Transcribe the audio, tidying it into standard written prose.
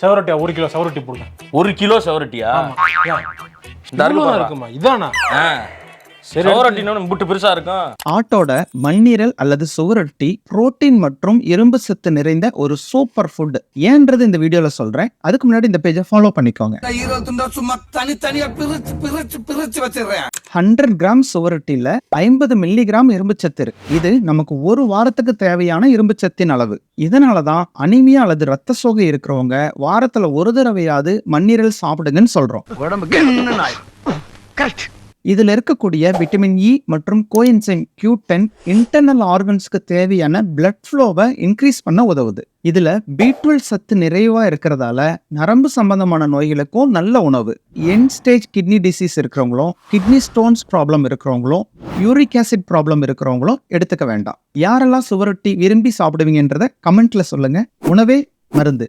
செவரட்டியா 1 kilo செவரட்டி போடுங்க. 1 kilo செவரட்டியா? இருக்குமா? இதானா? செவரட்டினா புட்டு பெருசா இருக்கும். ஆட்டோட மண்ணீரல் அல்லது சுவரொட்டி புரோட்டீன் மற்றும் இரும்பு சத்து நிறைந்த ஒரு சூப்பர் ஃபுட். ஏன்றது இந்த வீடியோல சொல்றேன். அதுக்கு முன்னாடி இந்த பேஜை ஃபாலோ பண்ணிக்கோங்க. 100 கிராம் சுவரொட்டியில 50 மில்லிகிராம் இரும்பு சத்து இருக்கு. இது நமக்கு ஒரு வாரத்துக்கு தேவையான இரும்பு சத்தின் அளவு. இதனாலதான் அனிமியா அல்லது ரத்த சோகை இருக்கிறவங்க வாரத்துல ஒரு தடவையாவது மண்ணீரல் சாப்பிடுங்கன்னு சொல்றோம். இதுல இருக்கக்கூடிய விட்டமின் இ மற்றும் கோஎன்சைம் Q10 இன்டர்னல் ஆர்கன்ஸ்க்கு தேவையான பிளட் ஃப்ளோவை இன்க்ரீஸ் பண்ண உதவுது. இதுல B12 சத்து நிறைவா இருக்கிறதால நரம்பு சம்பந்தமான நோய்களுக்கும் நல்ல உணவு. எண்ட் ஸ்டேஜ் கிட்னி டிசீஸ் இருக்கிறவங்களும், கிட்னி ஸ்டோன்ஸ் ப்ராப்ளம் இருக்கிறவங்களும், யூரிக் ஆசிட் ப்ராப்ளம் இருக்கிறவங்களும் எடுத்துக்க வேண்டாம். யாரெல்லாம் சுவரொட்டி விரும்பி சாப்பிடுவீங்கன்றத கமெண்ட்ல சொல்லுங்க. உணவே மருந்து.